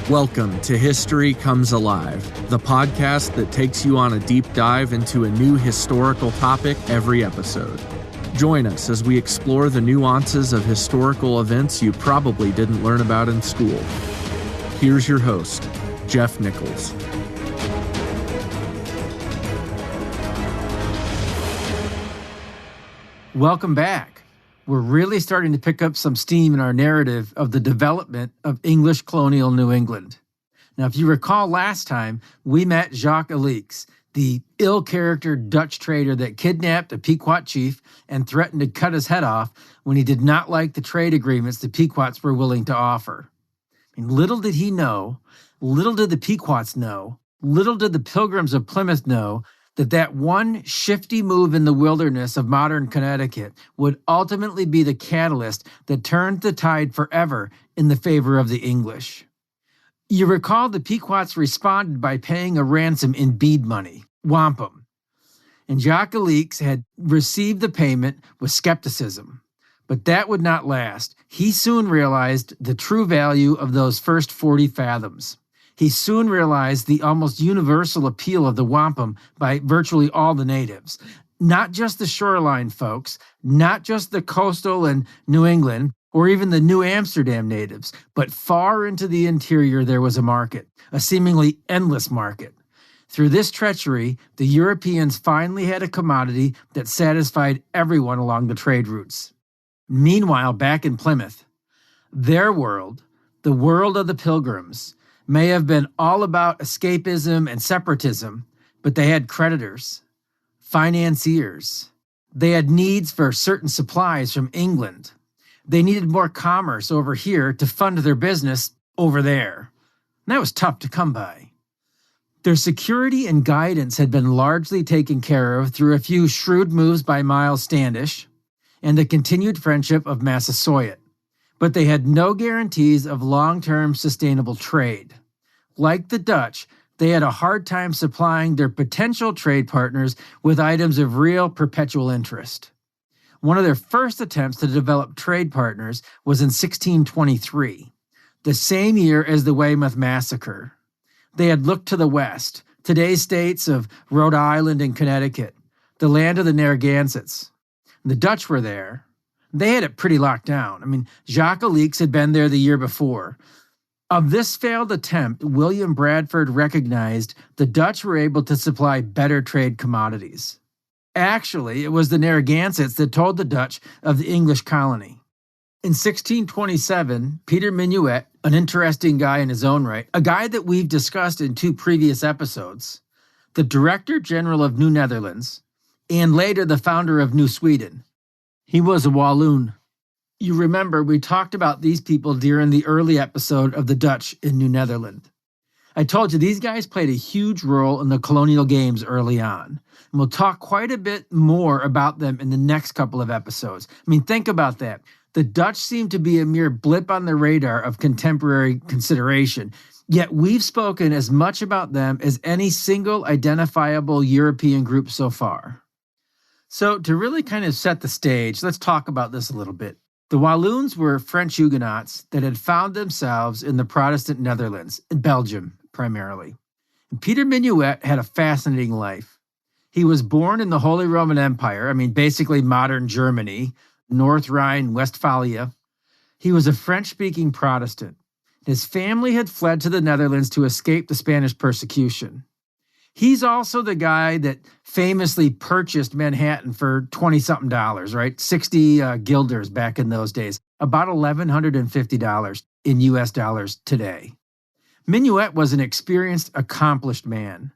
Welcome to History Comes Alive, the podcast that takes you on a deep dive into a new historical topic every episode. Join us as we explore the nuances of historical events you probably didn't learn about in school. Here's your host, Jeff Nichols. Welcome back. We're really starting to pick up some steam in our narrative of the development of English colonial New England. Now, if you recall last time, we met Jaques Elekes, the ill-charactered Dutch trader that kidnapped a Pequot chief and threatened to cut his head off when he did not like the trade agreements the Pequots were willing to offer. And little did he know, little did the Pequots know, little did the Pilgrims of Plymouth know that one shifty move in the wilderness of modern Connecticut would ultimately be the catalyst that turned the tide forever in the favor of the English. You recall the Pequots responded by paying a ransom in bead money, wampum, and Jaques Elekes had received the payment with skepticism. But that would not last. He soon realized the true value of those first 40 fathoms. He soon realized the almost universal appeal of the wampum by virtually all the natives. Not just the shoreline folks, not just the coastal and New England, or even the New Amsterdam natives, but far into the interior there was a market, a seemingly endless market. Through this treachery, the Europeans finally had a commodity that satisfied everyone along the trade routes. Meanwhile, back in Plymouth, their world, the world of the Pilgrims, may have been all about escapism and separatism, but they had creditors, financiers. They had needs for certain supplies from England. They needed more commerce over here to fund their business over there. And that was tough to come by. Their security and guidance had been largely taken care of through a few shrewd moves by Miles Standish and the continued friendship of Massasoit. But they had no guarantees of long-term sustainable trade. Like the Dutch, they had a hard time supplying their potential trade partners with items of real perpetual interest. One of their first attempts to develop trade partners was in 1623, the same year as the Weymouth Massacre. They had looked to the west, today's states of Rhode Island and Connecticut, the land of the Narragansetts. The Dutch were there. They had it pretty locked down. Jaques Elekes had been there the year before. Of this failed attempt, William Bradford recognized the Dutch were able to supply better trade commodities. Actually, it was the Narragansetts that told the Dutch of the English colony. In 1627, Peter Minuit, an interesting guy in his own right, a guy that we've discussed in 2 previous episodes, the Director General of New Netherlands, and later the founder of New Sweden, he was a Walloon. You remember we talked about these people during the early episode of the Dutch in New Netherland. I told you these guys played a huge role in the colonial games early on. And we'll talk quite a bit more about them in the next couple of episodes. Think about that. The Dutch seem to be a mere blip on the radar of contemporary consideration, yet we've spoken as much about them as any single identifiable European group so far. So to really kind of set the stage, let's talk about this a little bit. The Walloons were French Huguenots that had found themselves in the Protestant Netherlands, in Belgium primarily. And Peter Minuit had a fascinating life. He was born in the Holy Roman Empire, basically modern Germany, North Rhine-Westphalia. He was a French-speaking Protestant. His family had fled to the Netherlands to escape the Spanish persecution. He's also the guy that famously purchased Manhattan for $20-something, right? 60 guilders back in those days, about $1,150 in US dollars today. Minuit was an experienced, accomplished man,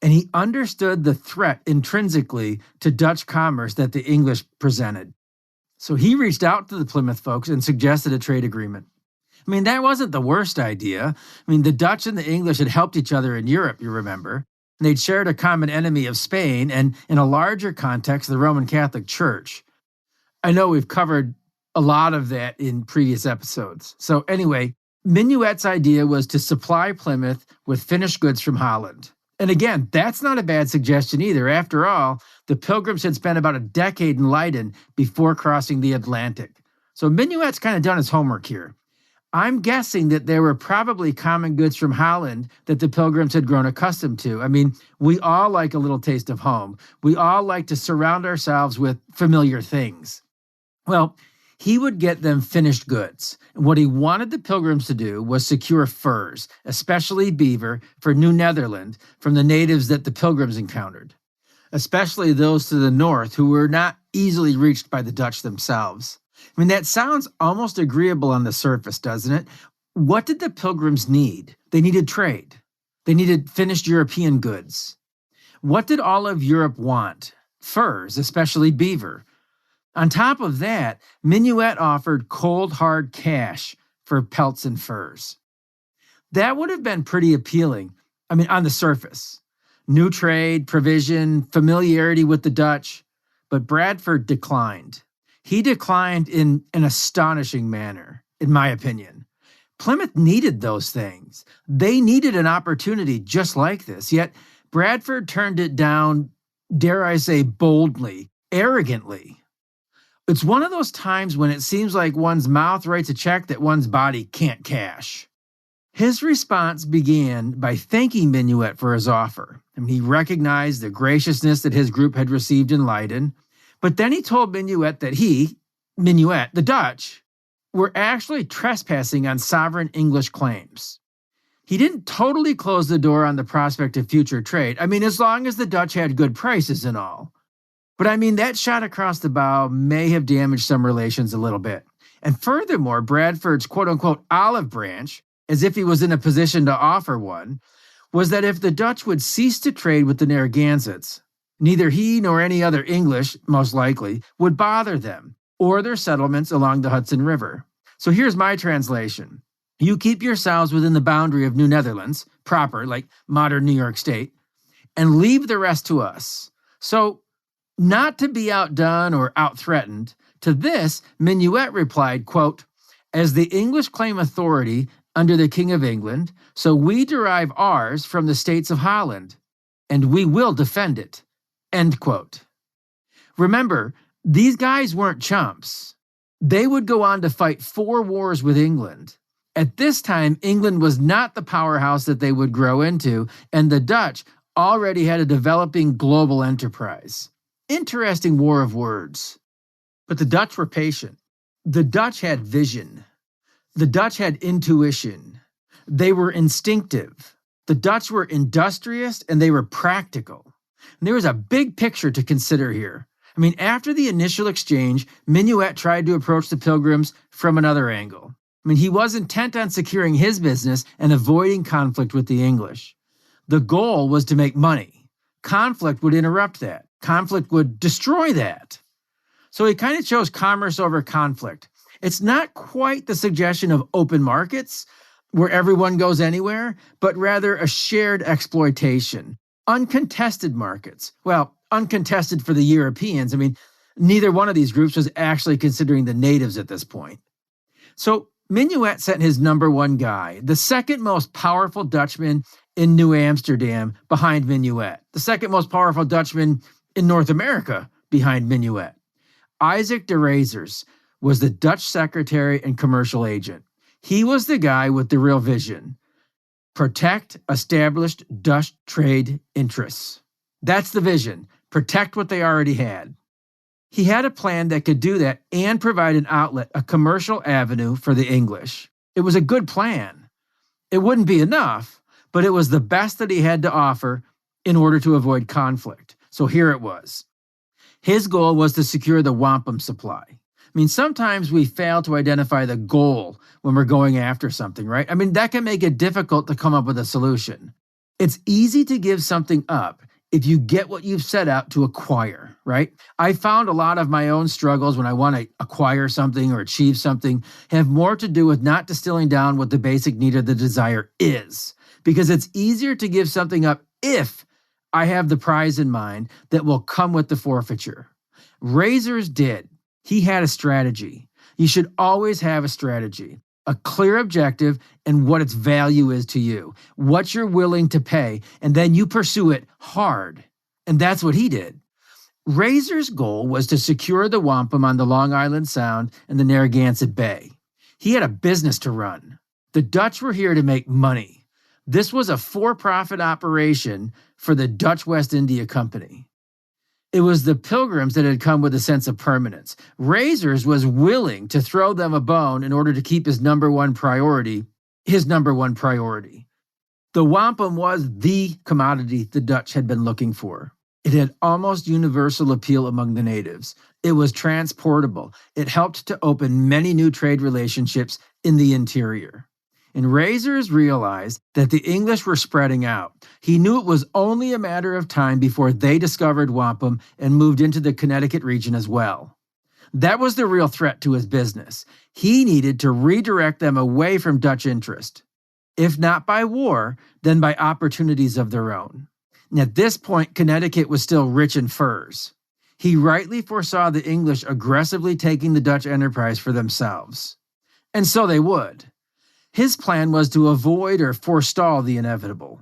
and he understood the threat intrinsically to Dutch commerce that the English presented. So he reached out to the Plymouth folks and suggested a trade agreement. That wasn't the worst idea. The Dutch and the English had helped each other in Europe, you remember. They'd shared a common enemy of Spain and, in a larger context, the Roman Catholic Church. I know we've covered a lot of that in previous episodes. So anyway, Minuit's idea was to supply Plymouth with finished goods from Holland. And again, that's not a bad suggestion either. After all, the Pilgrims had spent about a decade in Leiden before crossing the Atlantic. So Minuit's kind of done his homework here. I'm guessing that there were probably common goods from Holland that the Pilgrims had grown accustomed to. I mean, we all like a little taste of home. We all like to surround ourselves with familiar things. Well, he would get them finished goods. And what he wanted the Pilgrims to do was secure furs, especially beaver, for New Netherland from the natives that the Pilgrims encountered, especially those to the north who were not easily reached by the Dutch themselves. I mean, that sounds almost agreeable on the surface, doesn't it? What did the Pilgrims need? They needed trade. They needed finished European goods. What did all of Europe want? Furs, especially beaver. On top of that, Minuit offered cold, hard cash for pelts and furs. That would have been pretty appealing, on the surface. New trade, provision, familiarity with the Dutch. But Bradford declined. He declined in an astonishing manner, in my opinion. Plymouth needed those things. They needed an opportunity just like this, yet Bradford turned it down, dare I say, boldly, arrogantly. It's one of those times when it seems like one's mouth writes a check that one's body can't cash. His response began by thanking Minuit for his offer. He recognized the graciousness that his group had received in Leiden, but then he told Minuit that Minuit, the Dutch, were actually trespassing on sovereign English claims. He didn't totally close the door on the prospect of future trade. As long as the Dutch had good prices and all. But that shot across the bow may have damaged some relations a little bit. And furthermore, Bradford's quote-unquote olive branch, as if he was in a position to offer one, was that if the Dutch would cease to trade with the Narragansetts, neither he nor any other English, most likely, would bother them or their settlements along the Hudson River. So here's my translation. You keep yourselves within the boundary of New Netherlands, proper, like modern New York State, and leave the rest to us. So, not to be outdone or outthreatened, to this, Minuit replied, quote, as the English claim authority under the King of England, so we derive ours from the states of Holland, and we will defend it. End quote. Remember, these guys weren't chumps. They would go on to fight 4 wars with England. At this time, England was not the powerhouse that they would grow into, and the Dutch already had a developing global enterprise. Interesting war of words. But the Dutch were patient. The Dutch had vision. The Dutch had intuition. They were instinctive. The Dutch were industrious and they were practical. And there was a big picture to consider here. After the initial exchange, Minuit tried to approach the Pilgrims from another angle. He was intent on securing his business and avoiding conflict with the English. The goal was to make money. Conflict would interrupt that. Conflict would destroy that. So he kind of chose commerce over conflict. It's not quite the suggestion of open markets where everyone goes anywhere, but rather a shared exploitation. Uncontested markets. Well, uncontested for the Europeans. Neither one of these groups was actually considering the natives at this point. So Minuit sent his number one guy, the second most powerful Dutchman in New Amsterdam behind Minuit, the second most powerful Dutchman in North America behind Minuit. Isaak de Raisiers was the Dutch secretary and commercial agent. He was the guy with the real vision. Protect established Dutch trade interests. That's the vision. Protect what they already had. He had a plan that could do that and provide an outlet, a commercial avenue for the English. It was a good plan. It wouldn't be enough, but it was the best that he had to offer in order to avoid conflict. So here it was. His goal was to secure the wampum supply. Sometimes we fail to identify the goal when we're going after something, right? That can make it difficult to come up with a solution. It's easy to give something up if you get what you've set out to acquire, right? I found a lot of my own struggles when I want to acquire something or achieve something have more to do with not distilling down what the basic need or the desire is, because it's easier to give something up if I have the prize in mind that will come with the forfeiture. Raisiers did. He had a strategy. You should always have a strategy, a clear objective, and what its value is to you, what you're willing to pay, and then you pursue it hard. And that's what he did. Raisier's goal was to secure the wampum on the Long Island Sound and the Narragansett Bay. He had a business to run. The Dutch were here to make money. This was a for-profit operation for the Dutch West India Company. It was the Pilgrims that had come with a sense of permanence. Raisiers was willing to throw them a bone in order to keep his number one priority. The wampum was the commodity the Dutch had been looking for. It had almost universal appeal among the natives. It was transportable. It helped to open many new trade relationships in the interior. And Raisiers realized that the English were spreading out. He knew it was only a matter of time before they discovered wampum and moved into the Connecticut region as well. That was the real threat to his business. He needed to redirect them away from Dutch interest. If not by war, then by opportunities of their own. And at this point, Connecticut was still rich in furs. He rightly foresaw the English aggressively taking the Dutch enterprise for themselves. And so they would. His plan was to avoid or forestall the inevitable.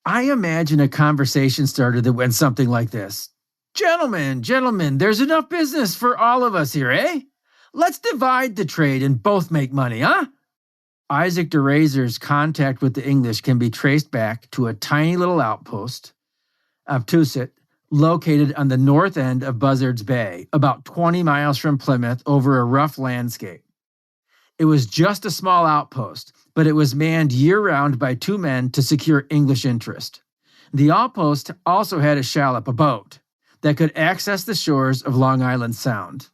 I imagine a conversation started that went something like this. Gentlemen, there's enough business for all of us here, eh? Let's divide the trade and both make money, huh? Isaak de Raisiers' contact with the English can be traced back to a tiny little outpost of Tusset, located on the north end of Buzzards Bay, about 20 miles from Plymouth over a rough landscape. It was just a small outpost, but it was manned year-round by two men to secure English interest. The outpost also had a shallop, a boat, that could access the shores of Long Island Sound.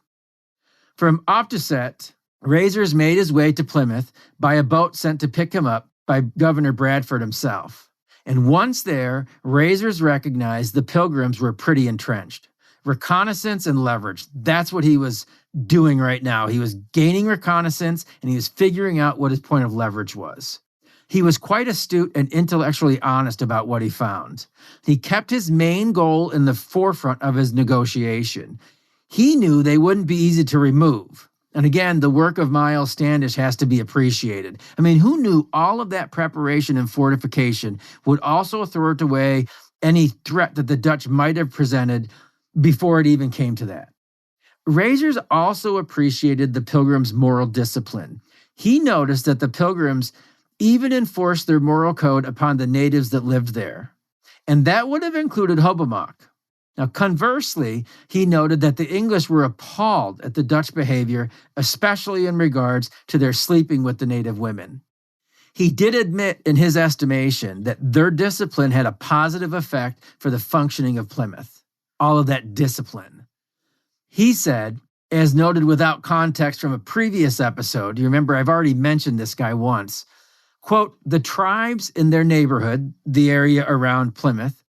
From Optuset, Raisiers made his way to Plymouth by a boat sent to pick him up by Governor Bradford himself. And once there, Raisiers recognized the Pilgrims were pretty entrenched. Reconnaissance and leverage, that's what he was doing right now. He was gaining reconnaissance, and he was figuring out what his point of leverage was. He was quite astute and intellectually honest about what he found. He kept his main goal in the forefront of his negotiation. He knew they wouldn't be easy to remove. And again, the work of Miles Standish has to be appreciated. I mean, who knew all of that preparation and fortification would also thwart away any threat that the Dutch might have presented before it even came to that? Raisiers also appreciated the Pilgrims' moral discipline. He noticed that the Pilgrims even enforced their moral code upon the natives that lived there. And that would have included Hobomok. Now, conversely, he noted that the English were appalled at the Dutch behavior, especially in regards to their sleeping with the native women. He did admit, in his estimation, that their discipline had a positive effect for the functioning of Plymouth. All of that discipline. He said, as noted without context from a previous episode, you remember I've already mentioned this guy once, quote, the tribes in their neighborhood, the area around Plymouth,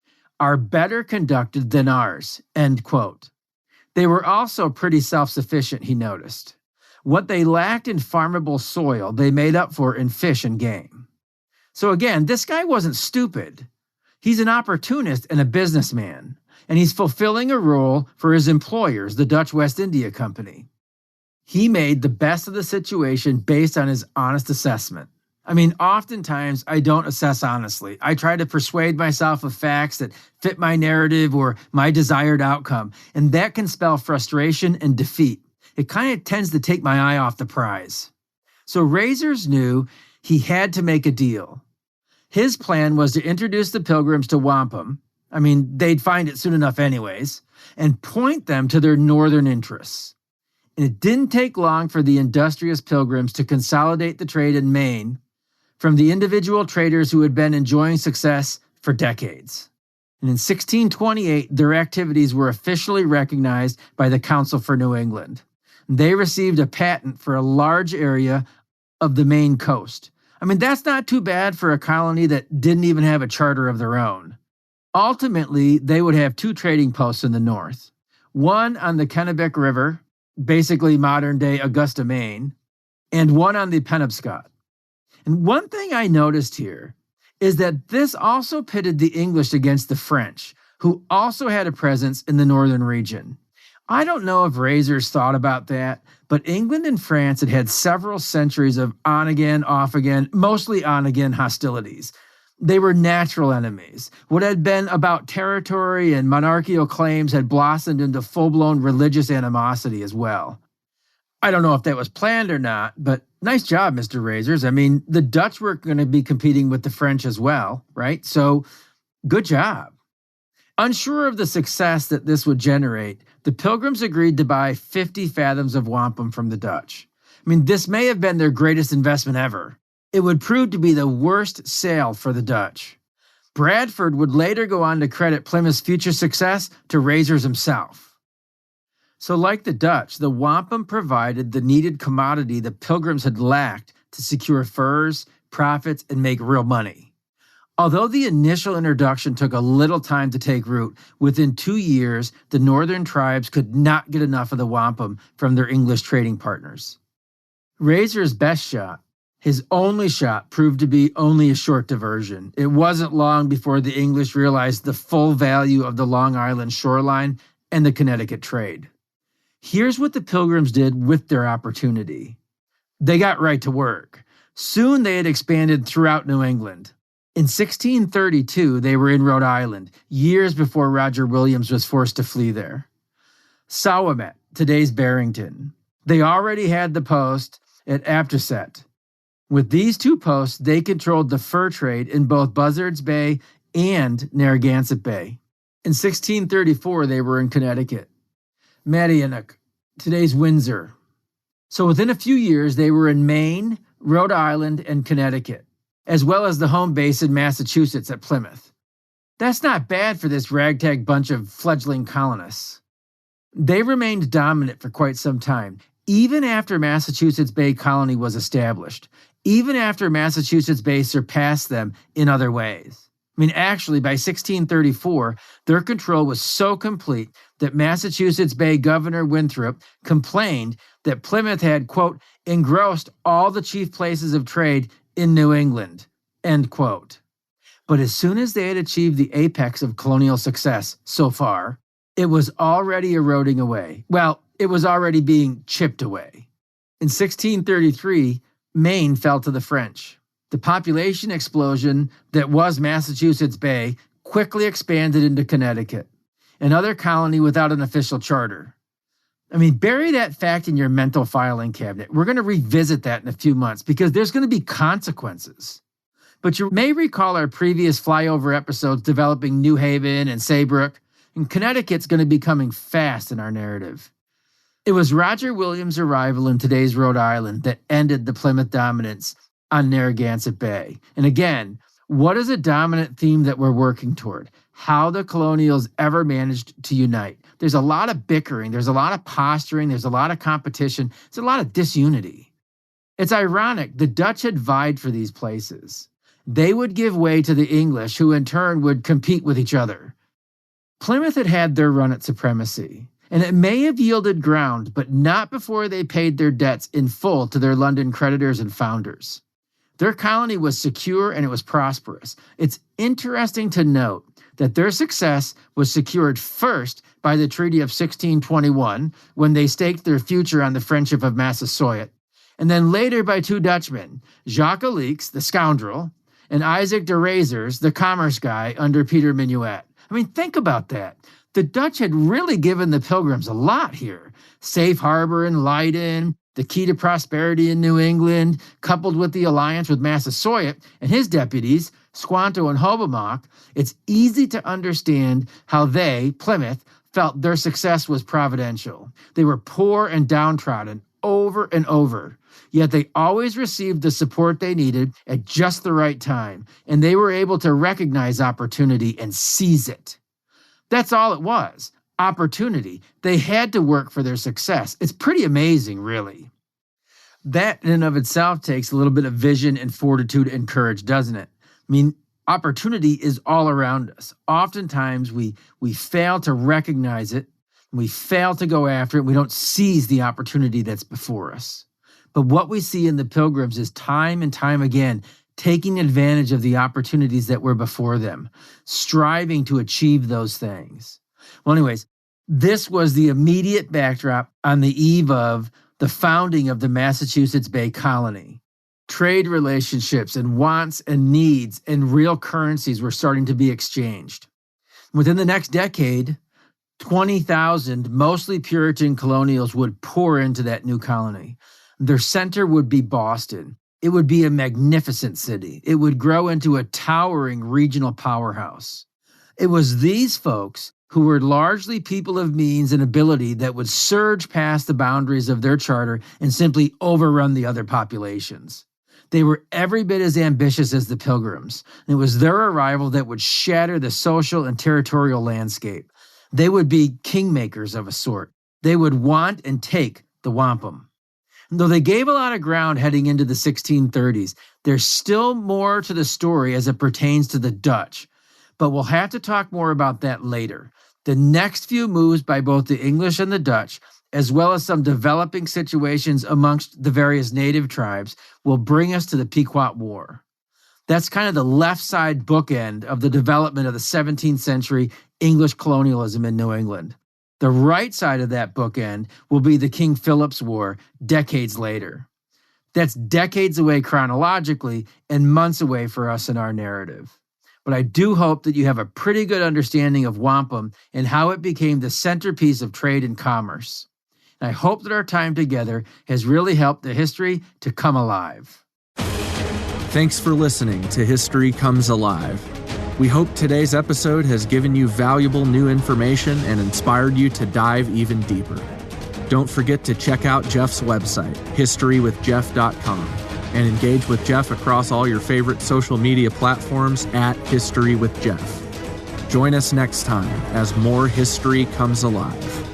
are better conducted than ours, end quote. They were also pretty self-sufficient, he noticed. What they lacked in farmable soil, they made up for in fish and game. So again, this guy wasn't stupid. He's an opportunist and a businessman, and he's fulfilling a role for his employers, the Dutch West India Company. He made the best of the situation based on his honest assessment. I mean, oftentimes I don't assess honestly. I try to persuade myself of facts that fit my narrative or my desired outcome, and that can spell frustration and defeat. It kind of tends to take my eye off the prize. So Raisiers knew he had to make a deal. His plan was to introduce the Pilgrims to wampum. I mean, they'd find it soon enough anyways, and point them to their northern interests. And it didn't take long for the industrious Pilgrims to consolidate the trade in Maine from the individual traders who had been enjoying success for decades. And in 1628, their activities were officially recognized by the Council for New England. They received a patent for a large area of the Maine coast. I mean, that's not too bad for a colony that didn't even have a charter of their own. Ultimately, they would have two trading posts in the north, one on the Kennebec River, basically modern-day Augusta, Maine, and one on the Penobscot. And one thing I noticed here is that this also pitted the English against the French, who also had a presence in the northern region. I don't know if Raisiers thought about that, but England and France had had several centuries of on-again, off-again, mostly on-again hostilities. They were natural enemies. What had been about territory and monarchical claims had blossomed into full-blown religious animosity as well. I don't know if that was planned or not, but nice job, Mr. Raisiers. I mean, the Dutch were going to be competing with the French as well, right? So good job. Unsure of the success that this would generate, the Pilgrims agreed to buy 50 fathoms of wampum from the Dutch. I mean, this may have been their greatest investment ever. It would prove to be the worst sale for the Dutch. Bradford would later go on to credit Plymouth's future success to Raisiers himself. So like the Dutch, the wampum provided the needed commodity the Pilgrims had lacked to secure furs, profits, and make real money. Although the initial introduction took a little time to take root, within 2 years, the northern tribes could not get enough of the wampum from their English trading partners. Raisier's best shot, his only shot, proved to be only a short diversion. It wasn't long before the English realized the full value of the Long Island shoreline and the Connecticut trade. Here's what the Pilgrims did with their opportunity. They got right to work. Soon they had expanded throughout New England. In 1632, they were in Rhode Island, years before Roger Williams was forced to flee there. Sawamet, today's Barrington. They already had the post at Aptusett. With these 2 posts, they controlled the fur trade in both Buzzards Bay and Narragansett Bay. In 1634, they were in Connecticut. Madianock, today's Windsor. So within a few years, they were in Maine, Rhode Island, and Connecticut, as well as the home base in Massachusetts at Plymouth. That's not bad for this ragtag bunch of fledgling colonists. They remained dominant for quite some time, even after Massachusetts Bay Colony was established, even after Massachusetts Bay surpassed them in other ways. I mean, actually, by 1634, their control was so complete that Massachusetts Bay Governor Winthrop complained that Plymouth had, quote, engrossed all the chief places of trade in New England, end quote. But as soon as they had achieved the apex of colonial success so far, it was already eroding away. Well, it was already being chipped away. In 1633, Maine fell to the French. The population explosion that was Massachusetts Bay quickly expanded into Connecticut, another colony without an official charter. I mean, bury that fact in your mental filing cabinet. We're going to revisit that in a few months because there's going to be consequences. But you may recall our previous flyover episodes developing New Haven and Saybrook, and Connecticut's going to be coming fast in our narrative. It was Roger Williams' arrival in today's Rhode Island that ended the Plymouth dominance on Narragansett Bay. And again, what is a dominant theme that we're working toward? How the colonials ever managed to unite. There's a lot of bickering, there's a lot of posturing, there's a lot of competition, there's a lot of disunity. It's ironic, the Dutch had vied for these places. They would give way to the English, who in turn would compete with each other. Plymouth had had their run at supremacy, and it may have yielded ground, but not before they paid their debts in full to their London creditors and founders. Their colony was secure and it was prosperous. It's interesting to note that their success was secured first by the Treaty of 1621, when they staked their future on the friendship of Massasoit, and then later by 2 Dutchmen, Jaques Elekes, the scoundrel, and Isaak de Raisiers, the commerce guy under Peter Minuit. I mean, think about that. The Dutch had really given the Pilgrims a lot here. Safe harbor in Leyden, the key to prosperity in New England, coupled with the alliance with Massasoit and his deputies, Squanto and Hobomok, it's easy to understand how they, Plymouth, felt their success was providential. They were poor and downtrodden over and over, yet they always received the support they needed at just the right time, and they were able to recognize opportunity and seize it. That's all it was, opportunity. They had to work for their success. It's pretty amazing, really. That in and of itself takes a little bit of vision and fortitude and courage, doesn't it? I mean, opportunity is all around us. Oftentimes we fail to recognize it. We fail to go after it. We don't seize the opportunity that's before us. But what we see in the Pilgrims is time and time again, taking advantage of the opportunities that were before them, striving to achieve those things. Well, anyways, this was the immediate backdrop on the eve of the founding of the Massachusetts Bay Colony. Trade relationships and wants and needs and real currencies were starting to be exchanged. Within the next decade, 20,000 mostly Puritan colonials would pour into that new colony. Their center would be Boston. It would be a magnificent city. It would grow into a towering regional powerhouse. It was these folks, who were largely people of means and ability, that would surge past the boundaries of their charter and simply overrun the other populations. They were every bit as ambitious as the Pilgrims, and it was their arrival that would shatter the social and territorial landscape. They would be kingmakers of a sort. They would want and take the wampum. And though they gave a lot of ground heading into the 1630s, there's still more to the story as it pertains to the Dutch. But we'll have to talk more about that later. The next few moves by both the English and the Dutch, as well as some developing situations amongst the various native tribes, will bring us to the Pequot War. That's kind of the left side bookend of the development of the 17th century English colonialism in New England. The right side of that bookend will be the King Philip's War decades later. That's decades away chronologically and months away for us in our narrative. But I do hope that you have a pretty good understanding of wampum and how it became the centerpiece of trade and commerce. And I hope that our time together has really helped the history to come alive. Thanks for listening to History Comes Alive. We hope today's episode has given you valuable new information and inspired you to dive even deeper. Don't forget to check out Jeff's website, historywithjeff.com, and engage with Jeff across all your favorite social media platforms at History with Jeff. Join us next time as more history comes alive.